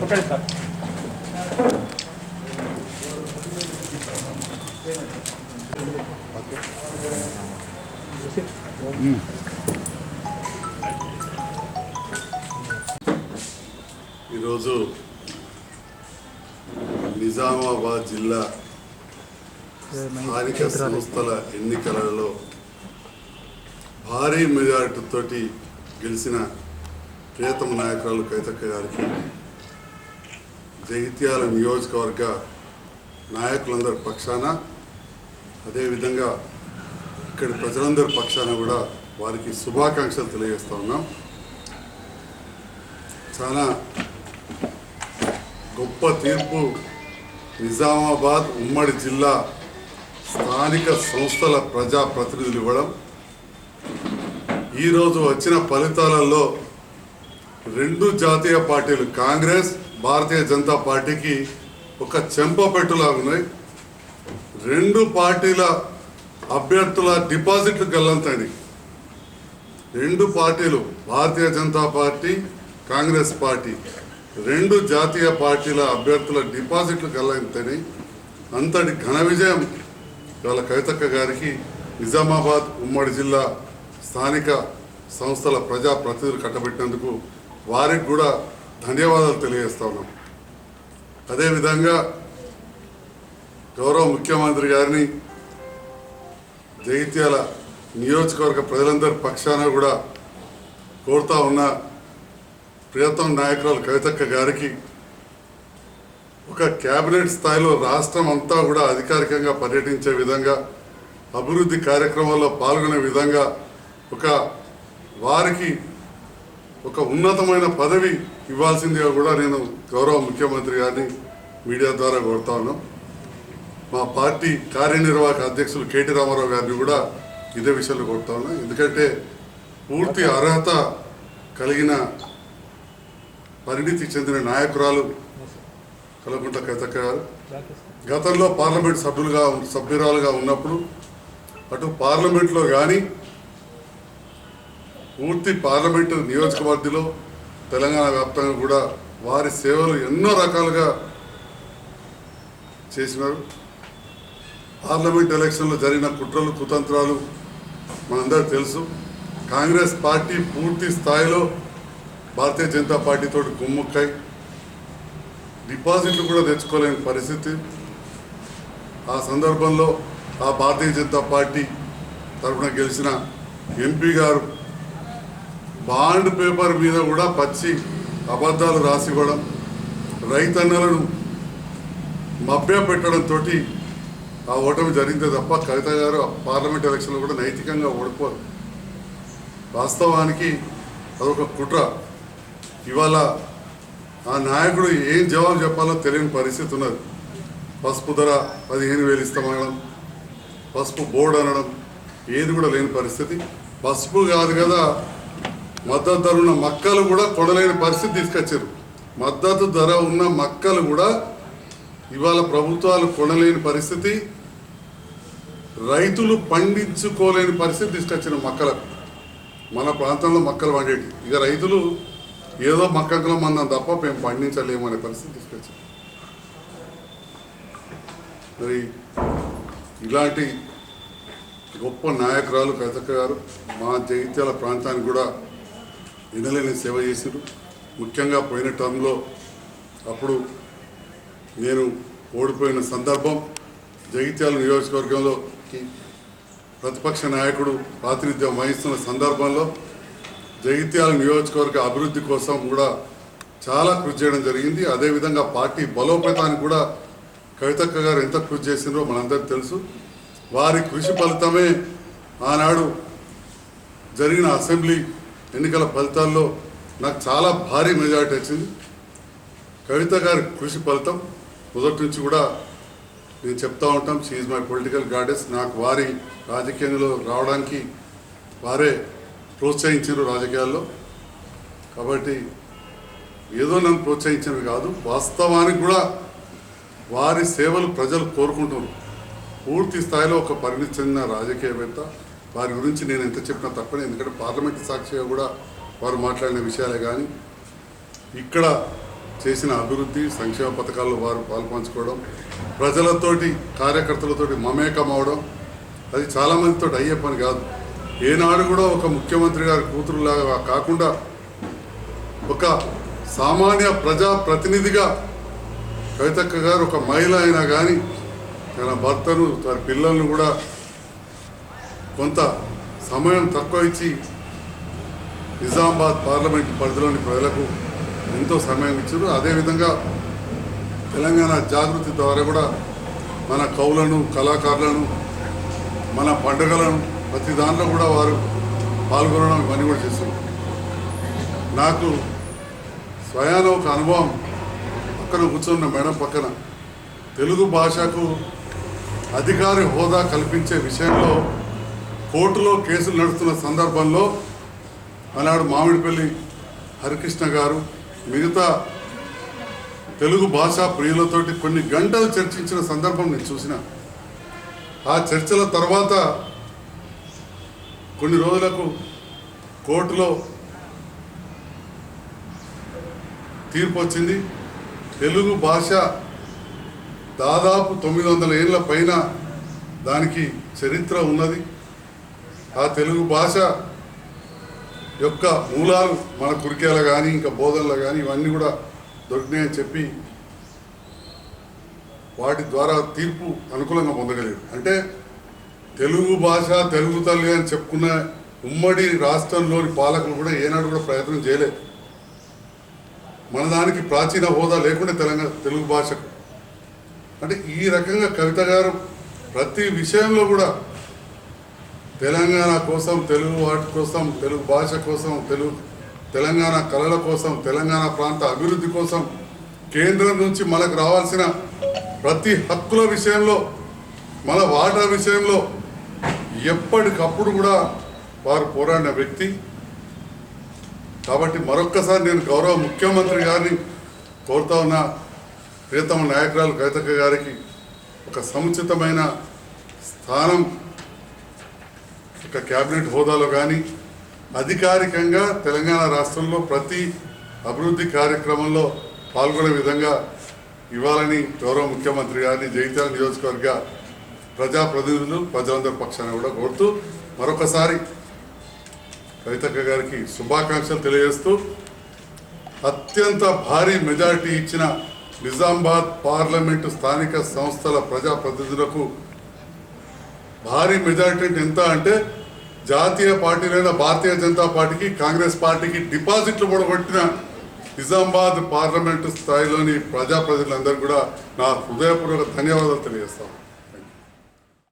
ఈరోజు నిజామాబాద్ జిల్లా స్థానిక సంస్థల ఎన్నికలలో భారీ మెజారిటీతోటి గెలిచిన ప్రియతమ నాయకురాలు కవితక్క గారికి జగిత్యాల నియోజకవర్గ నాయకులందరి పక్షాన అదేవిధంగా ఇక్కడి ప్రజలందరి పక్షాన కూడా వారికి శుభాకాంక్షలు తెలియజేస్తా ఉన్నాం. చాలా గొప్ప తీర్పు నిజామాబాద్ ఉమ్మడి జిల్లా స్థానిక సంస్థల ప్రజాప్రతినిధులు ఇవ్వడం. ఈరోజు వచ్చిన ఫలితాలలో రెండు జాతీయ పార్టీలు కాంగ్రెస్ భారతీయ జనతా పార్టీకి ఒక చెంపపెట్టులా ఉన్నాయి. రెండు పార్టీల అభ్యర్థుల డిపాజిట్లు గల్లంతని రెండు పార్టీలు భారతీయ జనతా పార్టీ కాంగ్రెస్ పార్టీ రెండు జాతీయ పార్టీల అభ్యర్థుల డిపాజిట్లు గల్లంతని అంతటి ఘన విజయం ఇవాళ కవితక్క గారికి నిజామాబాద్ ఉమ్మడి జిల్లా స్థానిక సంస్థల ప్రజాప్రతినిధులు కట్టబెట్టినందుకు వారికి కూడా ధన్యవాదాలు తెలియజేస్తా ఉన్నాం. అదేవిధంగా గౌరవ ముఖ్యమంత్రి గారిని జగిత్యాల నియోజకవర్గ ప్రజలందరి పక్షాన కూడా కోరుతా ఉన్న ప్రియతమ నాయకురాలు కవితక్క గారికి ఒక కేబినెట్ స్థాయిలో రాష్ట్రం అంతా కూడా అధికారికంగా పర్యటించే విధంగా అభివృద్ధి కార్యక్రమాల్లో పాల్గొనే విధంగా వారికి ఒక ఉన్నతమైన పదవి ఇవ్వాల్సిందిగా కూడా నేను గౌరవ ముఖ్యమంత్రి గారిని మీడియా ద్వారా కోరుతా ఉన్నాం. మా పార్టీ కార్యనిర్వాహక అధ్యక్షులు కేటీ రామారావు గారిని కూడా ఇదే విషయంలో కోరుతా ఉన్నాం. ఎందుకంటే పూర్తి అర్హత కలిగిన పరిణితి చెందిన నాయకురాలు కల్వకుంట్ల కవితక్క గారు గతంలో పార్లమెంట్ సభ్యురాలుగా ఉన్నప్పుడు అటు పార్లమెంట్లో కానీ పూర్తి పార్లమెంటు నియోజకవర్గంలో తెలంగాణ వ్యాప్తంగా కూడా వారి సేవలు ఎన్నో రకాలుగా చేసినారు. పార్లమెంట్ ఎలక్షన్లో జరిగిన కుట్రలు కుతంత్రాలు మనందరూ తెలుసు. కాంగ్రెస్ పార్టీ పూర్తి స్థాయిలో భారతీయ జనతా పార్టీతో గుమ్ముక్కై డిపాజిట్లు కూడా తెచ్చుకోలేని పరిస్థితి. ఆ సందర్భంలో ఆ భారతీయ జనతా పార్టీ తరఫున గెలిచిన ఎంపీ గారు బాండ్ పేపర్ మీద కూడా పచ్చి అబద్ధాలు రాసివ్వడం, రైతన్నలను మభ్యపెట్టడంతో ఆ ఓటమి జరిగిందే తప్ప కవిత గారు పార్లమెంట్ ఎలక్షన్లో కూడా నైతికంగా ఓడిపోరు. వాస్తవానికి అదొక కుట్ర. ఇవాళ ఆ నాయకుడు ఏం జవాబు చెప్పాలో తెలియని పరిస్థితి ఉన్నది. పసుపు ధర 15,000 ఇస్తామనడం, పసుపు బోర్డు అనడం, ఏది కూడా లేని పరిస్థితి. పసుపు కాదు కదా, మద్దతు ధర ఉన్న మక్కలు కూడా కొనలేని పరిస్థితి తీసుకొచ్చారు. మద్దతు ధర ఉన్న మక్కలు కూడా ఇవాళ ప్రభుత్వాలు కొనలేని పరిస్థితి, రైతులు పండించుకోలేని పరిస్థితి తీసుకొచ్చిన మక్కలకు. మన ప్రాంతంలో మక్కలు పండేటి, ఇక రైతులు ఏదో మక్కకులం మందం తప్ప మేము పండించలేము అనే పరిస్థితి తీసుకొచ్చారు. మరి ఇలాంటి గొప్ప నాయకురాలు కవితక్క గారు మా జగిత్యాల ప్రాంతానికి కూడా వినలేని సేవ చేశారు. ముఖ్యంగా పోయిన టర్మ్లో అప్పుడు నేను ఓడిపోయిన సందర్భం, జగిత్యాల నియోజకవర్గంలో ప్రతిపక్ష నాయకుడు ప్రాతినిధ్యం వహిస్తున్న సందర్భంలో జగిత్యాల నియోజకవర్గ అభివృద్ధి కోసం కూడా చాలా కృషి చేయడం జరిగింది. అదేవిధంగా పార్టీ బలోపేతానికి కూడా కవితక్క గారు ఎంత కృషి చేసిందో మనందరికీ తెలుసు. వారి కృషి ఫలితమే ఆనాడు జరిగిన అసెంబ్లీ ఎన్నికల ఫలితాల్లో నాకు చాలా భారీ మెజారిటీ వచ్చింది. కవిత గారి కృషి ఫలితం. మొదటి నుంచి కూడా నేను చెప్తా ఉంటాం, she is my political goddess. నాకు వారి రాజకీయంలో రావడానికి వారే ప్రోత్సహించారు రాజకీయాల్లో. కాబట్టి ఏదో నన్ను ప్రోత్సహించినవి కాదు, వాస్తవానికి కూడా వారి సేవలు ప్రజలు కోరుకుంటున్నారు. పూర్తి స్థాయిలో ఒక పరిణితి చెందిన రాజకీయవేత్త. వారి గురించి నేను ఎంత చెప్పినా తప్పనే, ఎందుకంటే పార్లమెంటు సాక్షిగా కూడా వారు మాట్లాడిన విషయాలే కానీ ఇక్కడ చేసిన అభివృద్ధి సంక్షేమ పథకాల్లో వారు పాల్పంచుకోవడం, ప్రజలతోటి కార్యకర్తలతోటి మమేకం అవడం, అది చాలామందితో అయ్యే పని కాదు. ఏనాడు కూడా ఒక ముఖ్యమంత్రి గారి కూతురులాగా కాకుండా ఒక సామాన్య ప్రజా ప్రతినిధిగా కవితక్క గారు ఒక మహిళ అయినా కానీ తన భర్తను తన పిల్లలను కూడా కొంత సమయం తక్కువ ఇచ్చి నిజామాబాద్ పార్లమెంట్ పరిధిలోని ప్రజలకు ఎంతో సమయం ఇచ్చారు. అదేవిధంగా తెలంగాణ జాగృతి ద్వారా కూడా మన కవులను, కళాకారులను, మన పండుగలను ప్రతి దాంట్లో కూడా వారు పాల్గొనడం ఇవన్నీ కూడా చేశారు. నాకు స్వయాన ఒక అనుభవం, పక్కన కూర్చున్న మేడం పక్కన తెలుగు భాషకు అధికారి హోదా కల్పించే విషయంలో కోర్టులో కేసులు నడుస్తున్న సందర్భంలో ఆనాడు మామిడిపల్లి హరికృష్ణ గారు మిగతా తెలుగు భాషా ప్రియులతోటి కొన్ని గంటలు చర్చించిన సందర్భం నేను చూసిన. ఆ చర్చల తర్వాత కొన్ని రోజులకు కోర్టులో తీర్పు వచ్చింది. తెలుగు భాష దాదాపు 900 ఏళ్ల పైన దానికి చరిత్ర ఉన్నది. ఆ తెలుగు భాష యొక్క మూలాలు మన కురికేల కానీ ఇంకా బోధనలు కానీ ఇవన్నీ కూడా దొరికినాయని చెప్పి వాటి ద్వారా తీర్పు అనుకూలంగా పొందగలిగారు. అంటే తెలుగు భాష, తెలుగు తల్లి అని చెప్పుకున్న ఉమ్మడి రాష్ట్రంలోని పాలకులు కూడా ఏనాడు కూడా ప్రయత్నం చేయలేదు. మన దానికి ప్రాచీన హోదా లేకుండా తెలుగు భాషకు అంటే ఈ రకంగా కవిత గారు ప్రతి విషయంలో కూడా తెలంగాణ కోసం, తెలుగు వాటి కోసం, తెలుగు భాష కోసం, తెలంగాణ కళల కోసం, తెలంగాణ ప్రాంత అభివృద్ధి కోసం, కేంద్రం నుంచి మనకు రావాల్సిన ప్రతి హక్కుల విషయంలో, మన వాటా విషయంలో ఎప్పటికప్పుడు కూడా వారు పోరాడిన వ్యక్తి. కాబట్టి మరొక్కసారి నేను గౌరవ ముఖ్యమంత్రి గారిని కోరుతా ఉన్న ప్రియతమ నాయకురాలు కవితక్క గారికి ఒక సముచితమైన స్థానం ఒక క్యాబినెట్ హోదాలో కానీ అధికారికంగా తెలంగాణ రాష్ట్రంలో ప్రతి అభివృద్ధి కార్యక్రమంలో పాల్గొనే విధంగా ఇవ్వాలని గౌరవ ముఖ్యమంత్రి గారిని జగిత్యాల నియోజకవర్గ ప్రజాప్రతినిధులు ప్రజలందరి పక్షాన కూడా కోరుతూ మరొకసారి కవితక్క గారికి శుభాకాంక్షలు తెలియజేస్తూ అత్యంత భారీ మెజారిటీ ఇచ్చిన నిజామాబాద్ పార్లమెంటు స్థానిక సంస్థల ప్రజాప్రతినిధులకు భారీ మెజారిటీ ఎంత అంటే జాతీయ పార్టీలైన భారతీయ జనతా పార్టీకి, కాంగ్రెస్ పార్టీకి డిపాజిట్లు పొడగొట్టిన నిజామాబాద్ పార్లమెంటు స్థాయిలోని ప్రజాప్రతినిధులందరూ కూడా నా హృదయపూర్వక ధన్యవాదాలు తెలియజేస్తాను.